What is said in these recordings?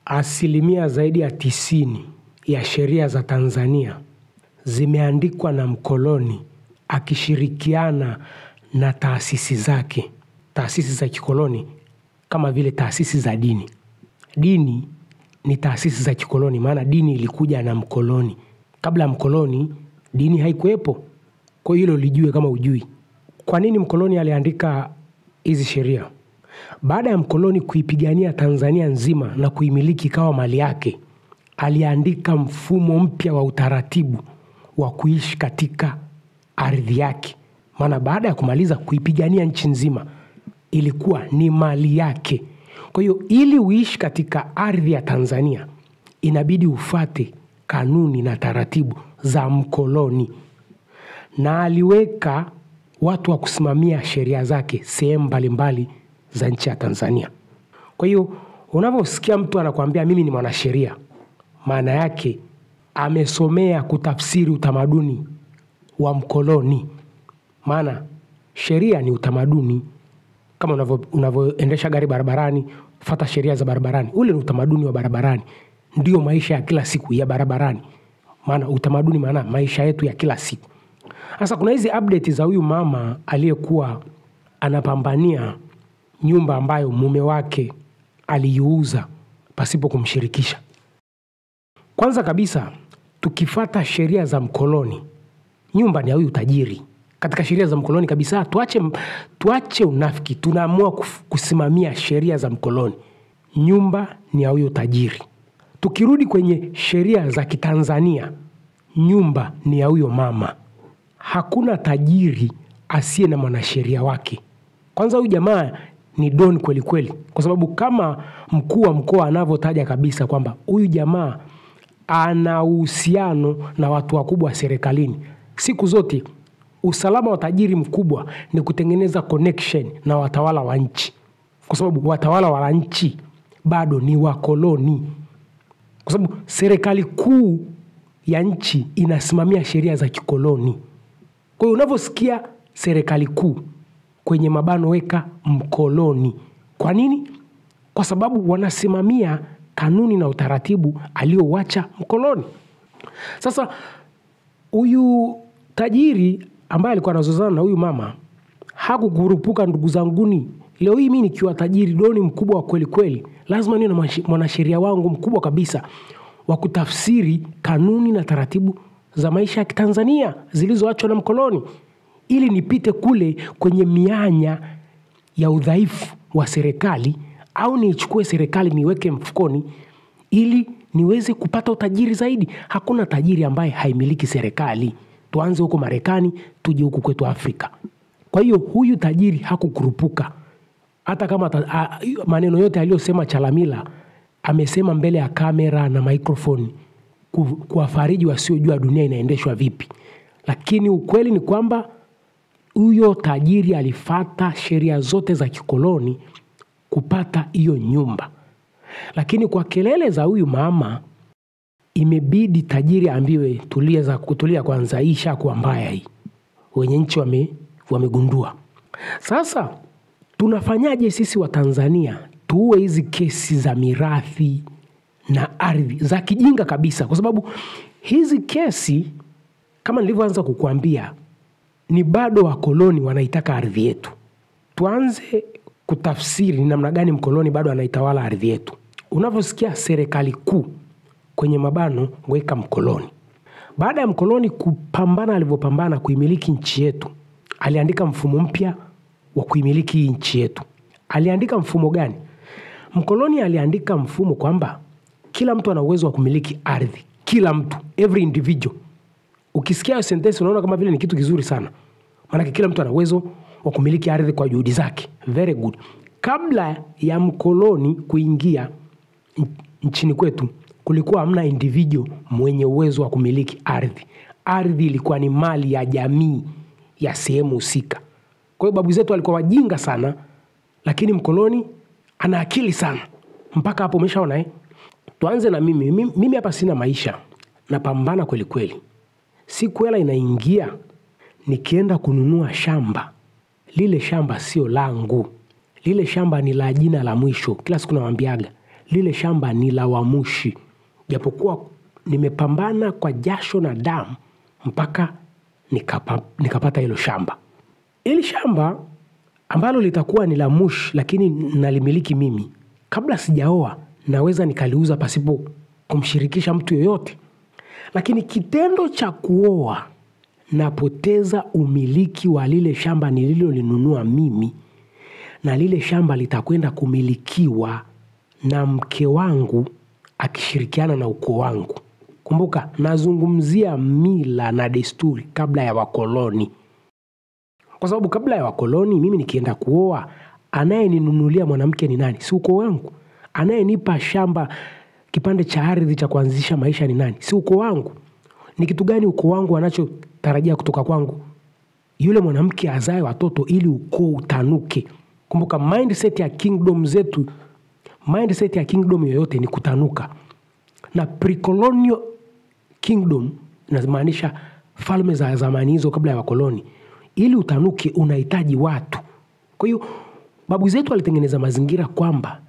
Asilimia zaidi ya 90 ya sheria za Tanzania zimeandikwa na mkoloni akishirikiana na taasisi zake, taasisi za kikoloni kama vile taasisi za dini. Dini ni taasisi za kikoloni, maana dini ilikuja na mkoloni. Kabla ya mkoloni, dini haikuwepo. Kwa hilo lijue kama ujui. Kwa nini mkoloni aliandika hizi sheria? Baada ya mkoloni kuipigania Tanzania nzima na kuimiliki kawa mali yake, aliandika mfumo mpya wa utaratibu wa kuishi katika ardhi yake. Maana baada ya kumaliza kuipigania nchi nzima, ilikuwa ni mali yake. Kwa hiyo ili uishi katika ardhi ya Tanzania, inabidi ufate kanuni na taratibu za mkoloni. Na aliweka watu wa kusimamia sheria zake sehemu mbalimbali za nchi ya Tanzania. Kwa hiyo unaposikia mtu anakuambia mimi ni mwanasheria, maana yake amesomea kutafsiri utamaduni wa mkoloni. Maana sheria ni utamaduni. Kama unavyoendesha gari barabarani, fuata sheria za barabarani. Ule ni utamaduni wa barabarani. Ndio maisha ya kila siku ya barabarani. Maana utamaduni maana maisha yetu ya kila siku. Sasa kuna hizi update za huyu mama aliyekuwa anapambania nyumba ambayo mume wake aliiuza pasipo kumshirikisha. Kwanza kabisa, tukifuata sheria za mkoloni, nyumba ni ya huyu tajiri. Katika sheria za mkoloni kabisa, tuache unafiki. Tunaamua kusimamia sheria za mkoloni. Nyumba ni ya huyu tajiri. Tukirudi kwenye sheria za kitanzania, nyumba ni ya huyo mama. Hakuna tajiri asiye na mwanasheria wake. Kwanza huyu jamaa ni don kweli kweli. Kwa sababu kama mkuu wa mkoa anavyotaja kabisa kwamba huyu jamaa ana uhusiano na watu wakubwa serikalini. Siku zote usalama wa tajiri mkubwa ni kutengeneza connection na watawala wa nchi. Kwa sababu watawala wa nchi bado ni wakoloni. Kwa sababu serikali kuu ya nchi inasimamia sheria za kikoloni. Kwa hiyo unavyosikia serikali kuu, kwenye mabano weka mkoloni. Kwa nini? Kwa sababu wanasimamia kanuni na utaratibu aliowacha mkoloni. Sasa huyu tajiri ambaye alikuwa anazozana na huyu mama hakukurupuka, ndugu zanguni. Leo hii mimi nikiwa tajiri doni mkubwa wa kweli kweli, lazima niwe na mwanasheria wangu mkubwa kabisa wa kutafsiri kanuni na taratibu za maisha ya Kitanzania zilizoachwa na mkoloni, ili nipite kule kwenye mianya ya udhaifu wa serikali, au nichukue serikali niweke mfukoni ili niweze kupata utajiri zaidi. Hakuna tajiri ambaye haimiliki serikali. Tuanze huko Marekani, tuje huku kwetu Afrika. Kwa hiyo huyu tajiri hakukurupuka. Hata kama maneno yote aliyosema Chalamila amesema mbele ya kamera na microphone kuwafariji wasiojua dunia inaendeshwa vipi. Lakini ukweli ni kwamba huyo tajiri alifata sheria zote za kikoloni kupata hiyo nyumba. Lakini kwa kelele za huyu mama, imebidi tajiri ambiwe kutulia kwanza, hii ishakuwa mbaya hii. Wenye nchi wamegundua. Sasa tunafanyaje sisi wa Tanzania tuue hizi kesi za mirathi na ardhi za kijinga kabisa? Kwa sababu hizi kesi kama nilivyoanza kukuambia ni bado wakoloni wanaitaka ardhi yetu. Tuanze kutafsiri ni namna gani mkoloni bado anaitawala ardhi yetu. Unavyosikia serikali kuu, kwenye mabano weka mkoloni. Baada ya mkoloni kupambana alivyopambana kuimiliki nchi yetu, aliandika mfumo mpya wa kuimiliki nchi yetu. Aliandika mfumo gani? Mkoloni aliandika mfumo kwamba kila mtu ana uwezo wa kumiliki ardhi. Kila mtu, every individual. Ukisikia hiyo sentence unaona kama vile ni kitu kizuri sana. Maana kila mtu ana uwezo wa kumiliki ardhi kwa juhudi zake. Very good. Kabla ya mkoloni kuingia nchini kwetu, kulikuwa hamna individual mwenye uwezo wa kumiliki ardhi. Ardhi ilikuwa ni mali ya jamii ya sehemu husika. Kwa hiyo babu zetu walikuwa wajinga sana, lakini mkoloni ana akili sana. Mpaka hapo umeshaona Tuanze na mimi hapa sina maisha, napambana kweli kweli. Siku hela inaingia, nikienda kununua shamba. Lile shamba sio langu. Lile shamba ni la jina la mwisho. Kila siku nawaambiaga, lile shamba ni la Wamushi. Japokuwa nimepambana kwa jasho na damu mpaka nikapata hilo shamba. Hili shamba ambalo litakuwa ni la Mushi lakini nalimiliki mimi, kabla sijaoa naweza nikaliuza pasipo kumshirikisha mtu yoyote. Lakini kitendo cha kuoa, napoteza umiliki wa lile shamba nililolinunua mimi, na lile shamba litakwenda kumilikiwa na mke wangu akishirikiana na ukoo wangu. Kumbuka, nazungumzia mila na desturi kabla ya wakoloni. Kwa sababu kabla ya wakoloni, mimi nikienda kuoa, anayeninunulia mwanamke ni nani? Si ukoo wangu. Anayenipa shamba, kipande cha ardhi cha kuanzisha maisha ni nani? Si ukoo wangu. Ni kitu gani ukoo wangu anachotarajia kutoka kwangu? Yule mwanamke azae watoto ili ukoo utanuke. Kumbuka, mindset ya kingdom zetu, mindset ya kingdom yoyote ni kutanuka. Na pre-colonial kingdom inamaanisha falme za zamani hizo kabla ya wakoloni. Ili utanuke unahitaji watu. Kwa hiyo babu zetu walitengeneza mazingira kwamba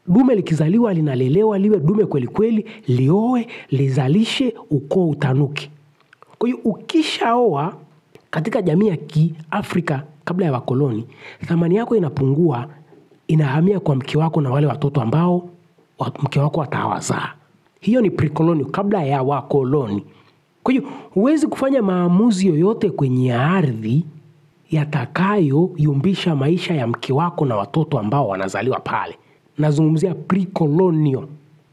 dume likizaliwa linalelewa liwe dume kweli kweli, lioe, lizalishe, ukoo utanuke. Kwa hiyo ukishaoa katika jamii ya Kiafrika kabla ya wakoloni, thamani yako inapungua, inahamia kwa mke wako na wale watoto ambao mke wako atawazaa. Hiyo ni pre-colonial, kabla ya wakoloni. Kwa hiyo huwezi kufanya maamuzi yoyote kwenye ardhi yatakayo yumbisha maisha ya mke wako na watoto ambao wanazaliwa pale. Nazungumzia pre-colonial,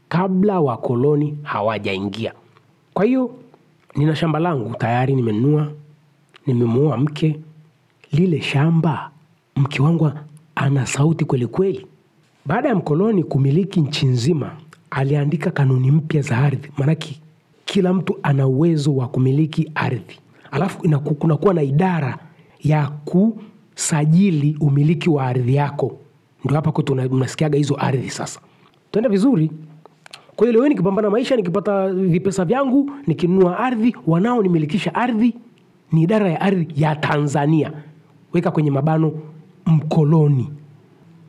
kabla wakoloni hawajaingia. Kwa hiyo nina shamba langu tayari nimenunua, nimemuoa mke. Lile shamba mke wangu ana sauti kweli kweli. Baada ya mkoloni kumiliki nchi nzima, aliandika kanuni mpya za ardhi. Maanake kila mtu ana uwezo wa kumiliki ardhi. Alafu kunakuwa na idara ya kusajili umiliki wa ardhi yako. Ndio hapa kwetu unasikiaga hizo ardhi sasa. Tuende vizuri. Kwa hiyo leo nikipambana maisha, nikipata vipesa vyangu, nikinunua ardhi, wanao nimilikisha ardhi ni idara ya ardhi ya Tanzania. Weka kwenye mabano mkoloni.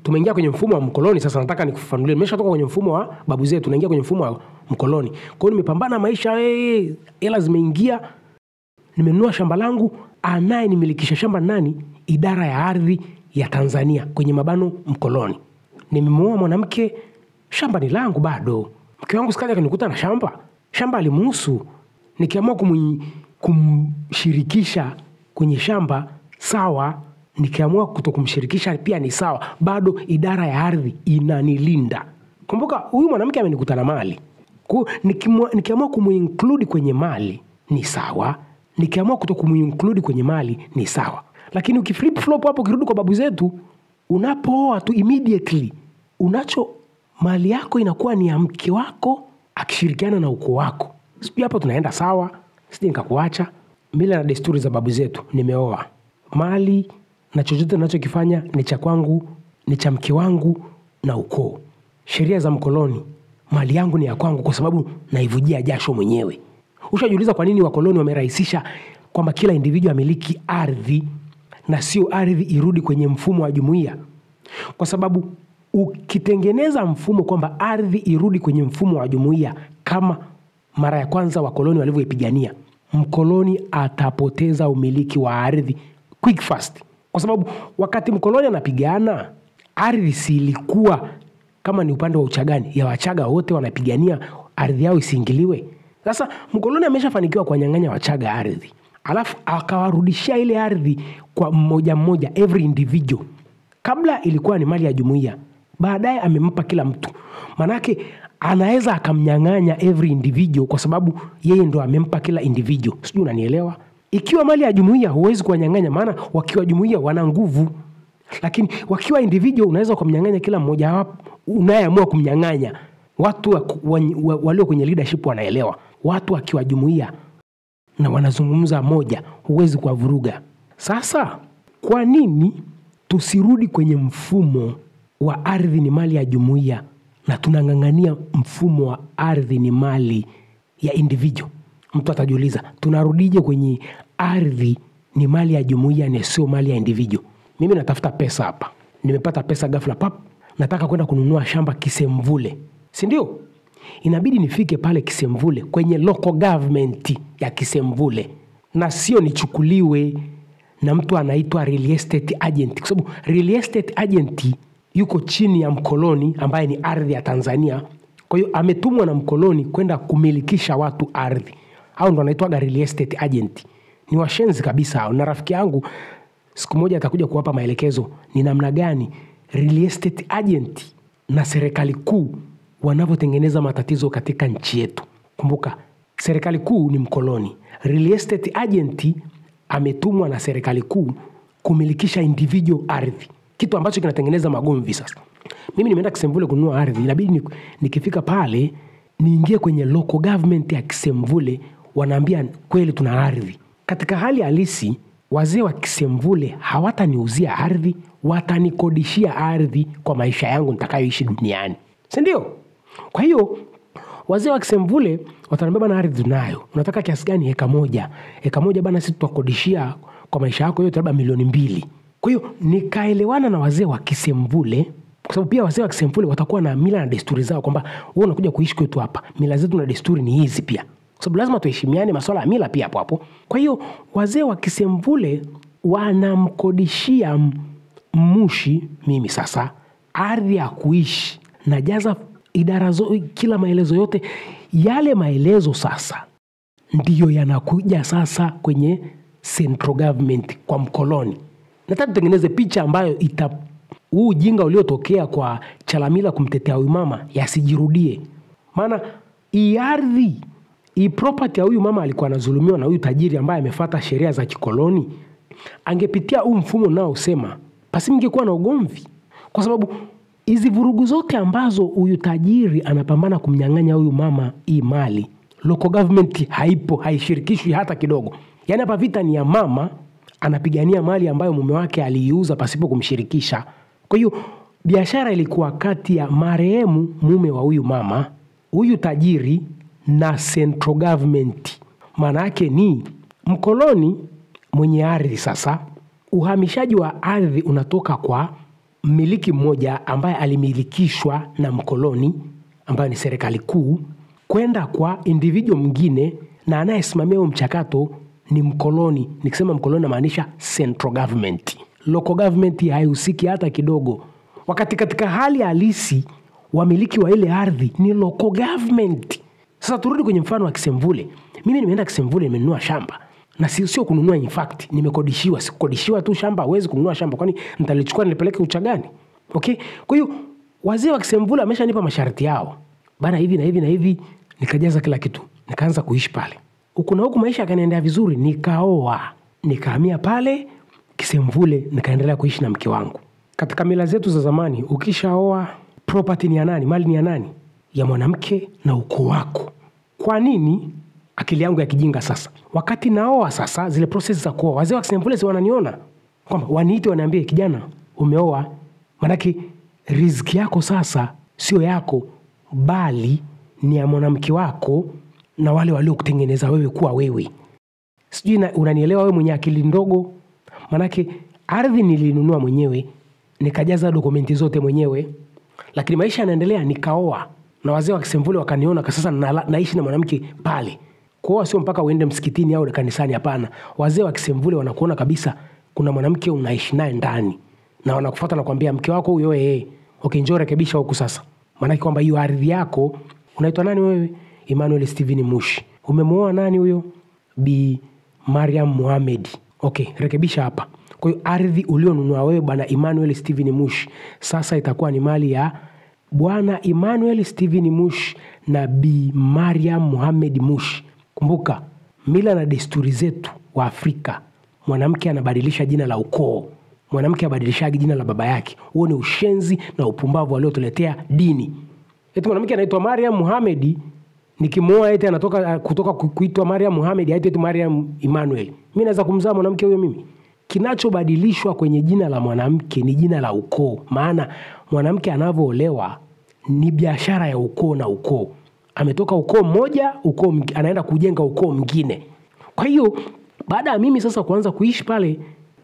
Tumeingia kwenye mfumo wa mkoloni sasa, nataka nikufafanulie. Nimeshatoka kwenye mfumo wa babu zetu, tunaingia kwenye mfumo wa mkoloni. Kwa hiyo nimepambana maisha, hela zimeingia, nimenunua shamba langu, anaye nimilikisha shamba nani? Idara ya ardhi ya Tanzania kwenye mabano mkoloni. Nimemuoa mwanamke, shamba ni langu bado. Mke wangu sikaja kanikuta na shamba. Shamba alimuhusu. Nikiamua kumshirikisha kwenye shamba, sawa. Nikiamua kutokumshirikisha pia ni sawa. Bado idara ya ardhi inanilinda. Kumbuka, huyu mwanamke amenikuta na mali. Nikiamua kumuinclude kwenye mali ni sawa. Nikiamua kutokumuinclude kwenye mali ni sawa. Lakini ukiflip flop hapo, ukirudi kwa babu zetu, unapooa tu immediately, mali yako inakuwa ni ya mke wako akishirikiana na ukoo wako. Sisi hapo tunaenda sawa, sisi nikakuacha. Mila na desturi za babu zetu, nimeoa. Mali na chochote ninachokifanya ni cha kwangu, ni cha mke wangu na ukoo. Sheria za mkoloni, mali yangu ni ya kwangu kwa sababu naivujia jasho mwenyewe. Ushajiuliza kwa nini wakoloni wamerahisisha kwamba kila individual amiliki ardhi na sio ardhi irudi kwenye mfumo wa jumuiya? Kwa sababu ukitengeneza mfumo kwamba ardhi irudi kwenye mfumo wa jumuiya kama mara ya kwanza wakoloni walivyoipigania, mkoloni atapoteza umiliki wa ardhi quick fast. Kwa sababu wakati mkoloni anapigana, ardhi si ilikuwa kama ni upande wa Uchagani, ya Wachaga wote wanapigania ardhi yao isiingiliwe. Sasa mkoloni ameshafanikiwa kuwanyang'anya Wachaga ardhi, alafu akawarudishia ile ardhi kwa mmoja mmoja, every individual. Kabla ilikuwa ni mali ya jumuiya, baadaye amempa kila mtu. Manake anaweza akamnyang'anya every individual kwa sababu yeye ndo amempa kila individual. Sijui unanielewa? Ikiwa mali ya jumuiya huwezi kuwanyang'anya, maana wakiwa jumuiya wana nguvu. Lakini wakiwa individual unaweza kumnyang'anya kila mmoja wapo unayeamua kumnyang'anya. Watu walio kwenye leadership wanaelewa. Watu wakiwa jumuiya na wanazungumza moja, huwezi kuwavuruga. Sasa kwa nini tusirudi kwenye mfumo wa ardhi ni mali ya jumuiya na tunang'ang'ania mfumo wa ardhi ni mali ya individual? Mtu atajiuliza, tunarudije kwenye ardhi ni mali ya jumuiya na sio mali ya individual? Mimi natafuta pesa hapa. Nimepata pesa ghafla pap, nataka kwenda kununua shamba Kisemvule. si ndio? Inabidi nifike pale Kisemvule kwenye local government ya Kisemvule, na sio nichukuliwe na mtu anaitwa real estate agent, kwa sababu real estate agent yuko chini ya mkoloni ambaye ni ardhi ya Tanzania. Kwa hiyo ametumwa na mkoloni kwenda kumilikisha watu ardhi. Hao ndo anaitwa real estate agent. Ni washenzi kabisa hao. Na rafiki yangu siku moja atakuja kuwapa maelekezo ni namna gani real estate agent na serikali kuu wanavyotengeneza matatizo katika nchi yetu. Kumbuka, serikali kuu ni mkoloni. Real estate agent ametumwa na serikali kuu kumilikisha individual ardhi, kitu ambacho kinatengeneza magomvi. Sasa mimi nimeenda Kisemvule kununua ardhi, inabidi nikifika pale niingie kwenye local government ya Kisemvule, wanaambia kweli tuna ardhi. Katika hali halisi wazee wa Kisemvule hawataniuzia ardhi, watanikodishia ardhi kwa maisha yangu nitakayoishi duniani, si ndio? Kwa hiyo wazee wa Kisemvule wataniambia bana, ardhi tunayo, unataka kiasi gani? Eka moja bana, sisi tutakodishia kwa maisha yako yote labda $2,000,000. Kwa hiyo nikaelewana na wazee wa Kisemvule, kwa sababu pia wazee wa Kisemvule watakuwa na mila na desturi zao, kwamba wewe unakuja kuishi kwetu hapa, mila zetu na desturi ni hizi pia, kwa sababu lazima tuheshimiane masuala ya mila pia hapo. Kwa hiyo wazee wa Kisemvule wanamkodishia Mushi mimi sasa ardhi ya kuishi, na jaza idara kila maelezo yote. Yale maelezo sasa ndiyo yanakuja sasa kwenye central government kwa mkoloni. Nataka tutengeneze picha ambayo huu ujinga uliotokea kwa Chalamila kumtetea huyu mama yasijirudie. Maana hii ardhi, hii property ya huyu mama alikuwa anadhulumiwa na huyu tajiri ambaye amefuata sheria za kikoloni. Angepitia huu mfumo nao usema, pasingekuwa na ugomvi. Kwa sababu hizi vurugu zote ambazo huyu tajiri anapambana kumnyang'anya huyu mama hii mali, local government haipo, haishirikishwi hata kidogo. Yaani hapa vita ni ya mama anapigania mali ambayo mume wake aliiuza pasipo kumshirikisha. Kwa hiyo biashara ilikuwa kati ya marehemu mume wa huyu mama, huyu tajiri na central government. Maana yake ni mkoloni mwenye ardhi. Sasa uhamishaji wa ardhi unatoka kwa mmiliki mmoja ambaye alimilikishwa na mkoloni ambaye ni serikali kuu kwenda kwa individual mwingine, na anayesimamia huo mchakato ni mkoloni. Nikisema mkoloni namaanisha central government. Local government haihusiki hata kidogo. Wakati katika hali halisi wamiliki wa ile ardhi ni local government. Sasa turudi kwenye mfano wa Kisemvule. Mimi nimeenda Kisemvule, nimenunua shamba. Na sio kununua, in fact nimekodishiwa. Sikodishiwa tu shamba, huwezi kununua shamba, kwani nitalichukua nilipeleke Uchagani? Okay? Kwa hiyo wazee wa Kisemvule wameshanipa masharti yao. Bana, hivi na hivi na hivi, nikajaza kila kitu. Nikaanza kuishi pale. Huku na huku maisha yakaniendea vizuri, nikaoa. Nikahamia pale Kisemvule, nikaendelea kuishi na mke wangu. Katika mila zetu za zamani, ukishaoa property ni ya nani? Mali ni ya nani? Ya mwanamke na ukoo wako. Kwa nini? Akili yangu ya kijinga sasa. Wakati naoa sasa, zile process za kuoa, wazee wa Kisemvule si wananiona kwamba waniite waniambie, kijana umeoa, manake riziki yako sasa sio yako, bali ni ya mwanamke wako na wale waliokutengeneza wewe kuwa wewe. Sijui unanielewa wewe mwenye akili ndogo? Manake ardhi nilinunua mwenyewe, nikajaza dokumenti zote mwenyewe, lakini maisha yanaendelea, nikaoa na wazee wa Kisemvule wakaniona kwa sasa naishi na mwanamke pale. Kuoa sio mpaka uende msikitini au kanisani, hapana. Wazee wa Kisemvule wanakuona kabisa kuna mwanamke unaishi naye ndani, na wanakufuata na kuambia mke wako huyo okay, njoo rekebisha huku sasa. Maana kwamba hiyo ardhi yako, unaitwa nani wewe? Emmanuel Steven Mushi. Umemuoa nani huyo? Bi Mariam Mohamed. Okay, rekebisha hapa. Kwa hiyo ardhi ulionunua wewe bwana Emmanuel Steven Mushi sasa itakuwa ni mali ya bwana Emmanuel Steven Mushi na Bi Mariam Mohamed Mushi. Kumbuka, mila na desturi zetu wa Afrika, mwanamke anabadilisha jina la ukoo. Mwanamke abadilishaji jina la baba yake. Huo ni ushenzi na upumbavu waliotuletea dini. Eti mwanamke anaitwa Mariam Mohamed, nikimoa eti anatoka kutoka kuitwa Mariam Mohamed aitwe eti Mariam Emmanuel. Mimi naweza kumzaa mwanamke huyo mimi? Kinachobadilishwa kwenye jina la mwanamke ni jina la ukoo. Maana mwanamke anavoolewa ni biashara ya ukoo na ukoo. Ametoka ukoo mmoja, anaenda kujenga ukoo mwingine. Kwa hiyo baada ya mimi sasa kuanza kuishi pale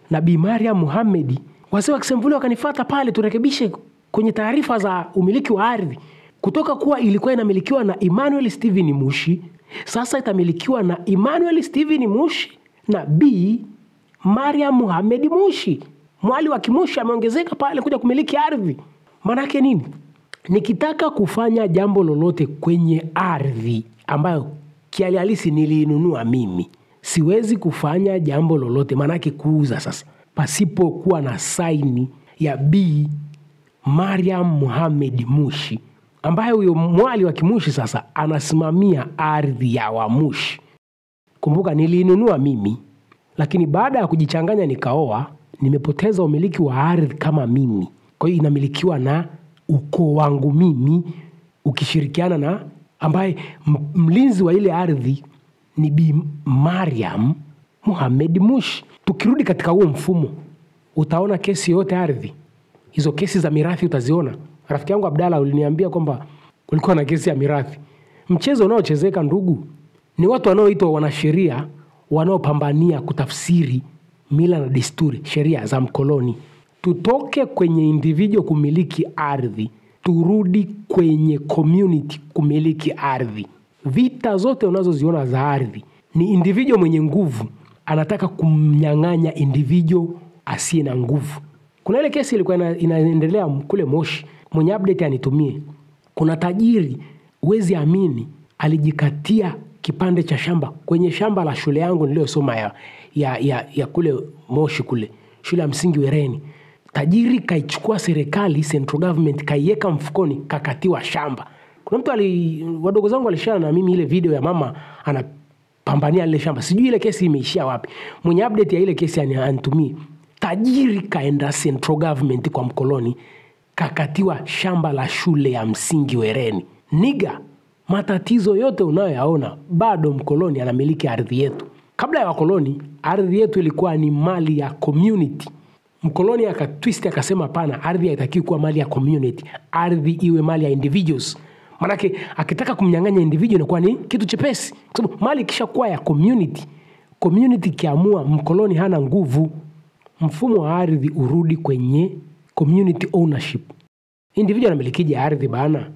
na Bi Mariam Mohamed, wazee wa Kisemvule wakanifuata pale turekebishe kwenye taarifa za umiliki wa ardhi. Kutoka kuwa ilikuwa inamilikiwa na Emmanuel Steven Mushi, sasa itamilikiwa na Emmanuel Steven Mushi na B Mariam Mohamed Mushi. Mwali wa Kimushi ameongezeka pale kuja kumiliki ardhi. Maana yake nini? Nikitaka kufanya jambo lolote kwenye ardhi ambayo kihalisi niliinunua mimi, siwezi kufanya jambo lolote, maana yake kuuza sasa, pasipo kuwa na saini ya B Mariam Mohamed Mushi, ambaye huyo mwali wa Kimushi sasa anasimamia ardhi ya Wamushi. Kumbuka niliinunua mimi, lakini baada ya kujichanganya nikaoa, nimepoteza umiliki wa ardhi kama mimi. Kwa hiyo inamilikiwa na ukoo wangu mimi, ukishirikiana na ambaye mlinzi wa ile ardhi ni Bi Mariam Mohamed Mushi. Tukirudi katika huo mfumo, utaona kesi yote ardhi. Hizo kesi za mirathi utaziona. Rafiki yangu Abdalla uliniambia kwamba kulikuwa na kesi ya mirathi. Mchezo unaochezeka ndugu, ni watu wanaoitwa wanasheria wanaopambania kutafsiri mila na desturi, sheria za mkoloni. Tutoke kwenye individual kumiliki ardhi, turudi kwenye community kumiliki ardhi. Vita zote unazoziona za ardhi ni individual mwenye nguvu anataka kumnyang'anya individual asiye na nguvu. Kuna ile kesi ilikuwa inaendelea kule Moshi, mwenye update anitumie. Kuna tajiri, huwezi amini, alijikatia kipande cha shamba kwenye shamba la shule yangu niliyosoma ya kule Moshi kule, shule ya msingi Wereni. Tajiri kaichukua serikali, central government, kaiweka mfukoni, kakatiwa shamba. Kuna mtu wadogo zangu walishana na mimi ile video ya mama anapambania ile shamba. Sijui ile kesi imeishia wapi. Mwenye update ya ile kesi anitumie. Tajiri kaenda central government kwa mkoloni, kakatiwa shamba la shule ya msingi Wereni. Niga, matatizo yote unayoyaona bado mkoloni anamiliki ardhi yetu. Kabla ya wakoloni, ardhi yetu ilikuwa ni mali ya community. Mkoloni akatwist akasema pana, ardhi haitakiwi kuwa mali ya community, ardhi iwe mali ya individuals. Manake akitaka kumnyang'anya individual inakuwa ni kitu chepesi, kwa sababu mali kisha kuwa ya community kiamua mkoloni hana nguvu, mfumo wa ardhi urudi kwenye community ownership. Individual anamilikije ardhi bana?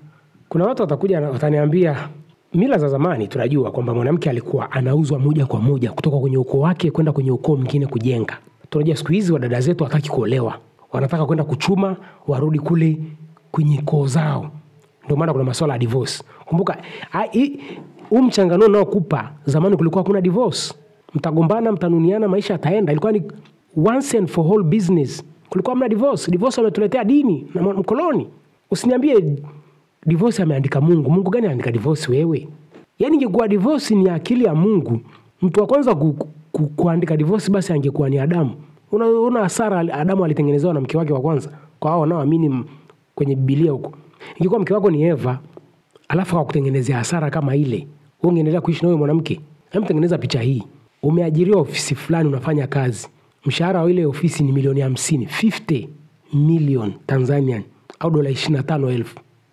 Kuna watu watakuja wataniambia mila za zamani tunajua kwamba mwanamke alikuwa anauzwa moja kwa moja kutoka kwenye ukoo wake kwenda kwenye ukoo mwingine kujenga. Tunajua siku hizi wadada zetu hataki kuolewa, wanataka kwenda kuchuma warudi kule kwenye koo zao. Ndio maana kuna masuala ya divorce. Kumbuka mchangano unaokupa, zamani kulikuwa kuna divorce. Mtagombana, mtanuniana, maisha yataenda. Ilikuwa ni once and for all business. Kulikuwa mna divorce. Divorce wametuletea dini na mkoloni. Usiniambie divorce ameandika Mungu. Mungu gani anaandika divorce wewe? Yaani ingekuwa divorce ni akili ya Mungu, mtu wa kwanza kuandika divorce basi angekuwa ni Adamu. Unaona hasara Adamu alitengenezewa na mke wake wa kwanza. Kwa hao wanaoamini kwenye Biblia huko. Ingekuwa mke wako ni Eva, alafu akakutengenezea hasara kama ile, wewe ungeendelea kuishi na huyo mwanamke? Hebu tengeneza picha hii. Umeajiriwa ofisi fulani unafanya kazi. Mshahara wa ile ofisi ni milioni 50, 50 million Tanzanian au dola 25,000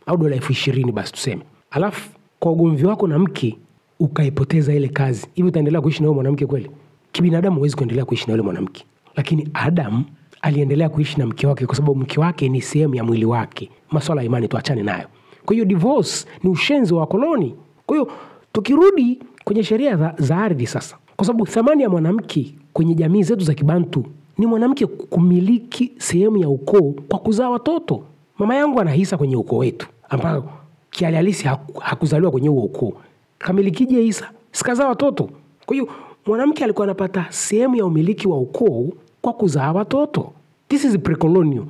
au dola 20,000 basi tuseme. Alafu kwa ugomvi wako na mke ukaipoteza ile kazi. Hivi utaendelea kuishi na huyo mwanamke kweli? Kibinadamu huwezi kuendelea kuishi na yule mwanamke. Lakini Adam aliendelea kuishi na mke wake kwa sababu mke wake ni sehemu ya mwili wake. Masuala ya imani tuachane nayo. Kwa hiyo divorce ni ushenzi wa koloni. Kwa hiyo tukirudi kwenye sheria za ardhi sasa, kwa sababu thamani ya mwanamke kwenye jamii zetu za Kibantu ni mwanamke kumiliki sehemu ya ukoo kwa kuzaa watoto. Mama yangu anahisa kwenye ukoo wetu ambao kihalisi hakuzaliwa kwenye huo ukoo. Kamilikije hisa? Sikazaa watoto. Kwa hiyo mwanamke alikuwa anapata sehemu ya umiliki wa ukoo kwa kuzaa watoto. This is pre-colonial.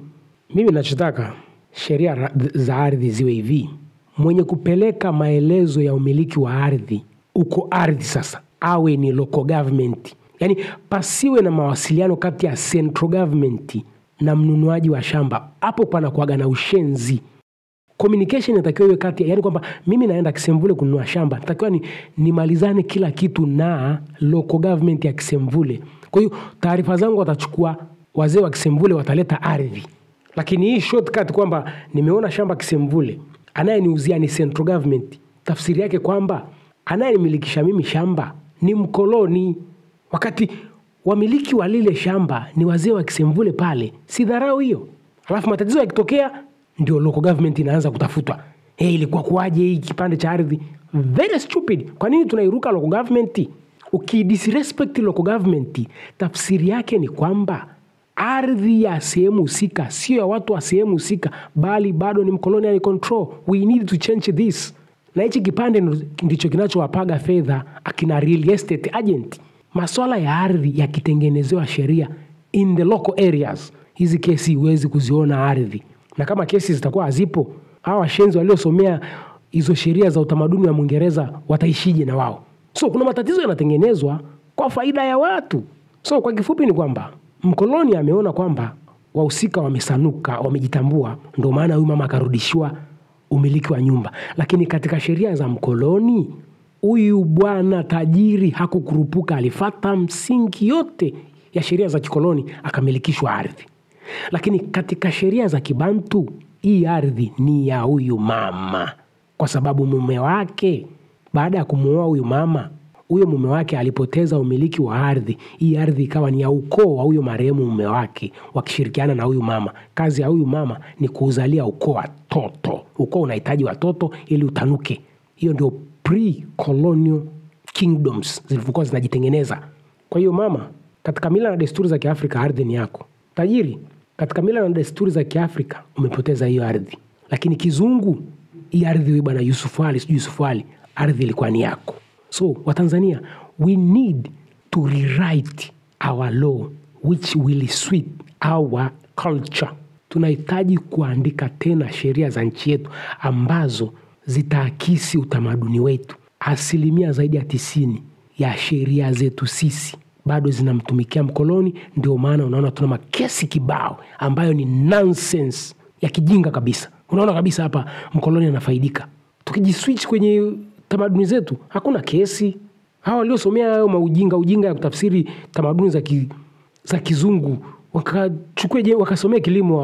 Mimi ninachotaka sheria za ardhi ziwe hivi. Mwenye kupeleka maelezo ya umiliki wa ardhi uko ardhi sasa awe ni local government. Yaani pasiwe na mawasiliano kati ya central government na mnunuaji wa shamba. Hapo pana kuaga na ushenzi. Communication inatakiwa iwe kati, yaani kwamba mimi naenda Kisemvule kununua shamba, natakiwa nimalizane kila kitu na local government ya Kisemvule. Kwa hiyo taarifa zangu watachukua wazee wa Kisemvule, wataleta ardhi. Lakini hii shortcut kwamba nimeona shamba Kisemvule, anayeniuzia ni central government, tafsiri yake kwamba anayemilikisha mimi shamba ni mkoloni, wakati wamiliki wa lile shamba ni wazee wa Kisemvule pale. Si dharau hiyo? Alafu matatizo yakitokea ndio local government inaanza kutafutwa. Ilikuwa kuaje hii kipande cha ardhi? Very stupid. Kwa nini tunairuka local government? Ukidisrespect local government, tafsiri yake ni kwamba ardhi ya sehemu husika sio ya watu wa sehemu husika, bali bado ni mkolonial control. We need to change this. Na hichi kipande ndicho kinachowapaga fedha akina real estate agent. Masuala ya ardhi yakitengenezewa sheria in the local areas, hizi kesi huwezi kuziona ardhi. Na kama kesi zitakuwa hazipo, hawa washenzi waliosomea hizo sheria za utamaduni wa Mwingereza wataishije na wao? So kuna matatizo yanatengenezwa kwa faida ya watu. So kwa kifupi ni kwamba mkoloni ameona kwamba wahusika wamesanuka, wamejitambua, ndio maana huyu mama akarudishiwa umiliki wa nyumba. Lakini katika sheria za mkoloni, huyu bwana tajiri hakukurupuka, alifuata msingi yote ya sheria za kikoloni akamilikishwa ardhi. Lakini katika sheria za kibantu, hii ardhi ni ya huyu mama, kwa sababu mume wake baada ya kumuoa huyu mama, huyo mume wake alipoteza umiliki wa ardhi. Hii ardhi ikawa ni ya ukoo wa huyo marehemu mume wake wakishirikiana na huyu mama. Kazi ya huyu mama ni kuuzalia ukoo watoto. Ukoo unahitaji watoto ili utanuke. Hiyo ndio pre-colonial kingdoms zilivyokuwa zinajitengeneza. Kwa hiyo mama, katika mila na desturi za Kiafrika ardhi ni yako. Tajiri, katika mila na desturi za Kiafrika umepoteza hiyo ardhi. Lakini kizungu, hii ardhi huyu bwana Yusuf Ali, ardhi ilikuwa ni yako. So, Watanzania, we need to rewrite our law which will suit our culture. Tunahitaji kuandika tena sheria za nchi yetu ambazo zitaakisi utamaduni wetu. 90% zaidi ya 90 ya sheria zetu sisi bado zinamtumikia mkoloni. Ndio maana unaona tuna makesi kibao ambayo ni nonsense ya kijinga kabisa. Unaona kabisa hapa mkoloni anafaidika. Tukijiswitch kwenye tamaduni zetu hakuna kesi. Hawa waliosomea hayo ujinga ya kutafsiri tamaduni za kizungu wakasomea kilimo,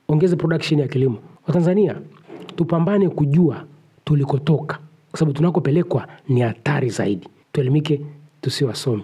waongeze production ya kilimo. Watanzania, tupambane kujua tulikotoka, kwa sababu tunakopelekwa ni hatari zaidi. Tuelimike, tusiwe wasomi.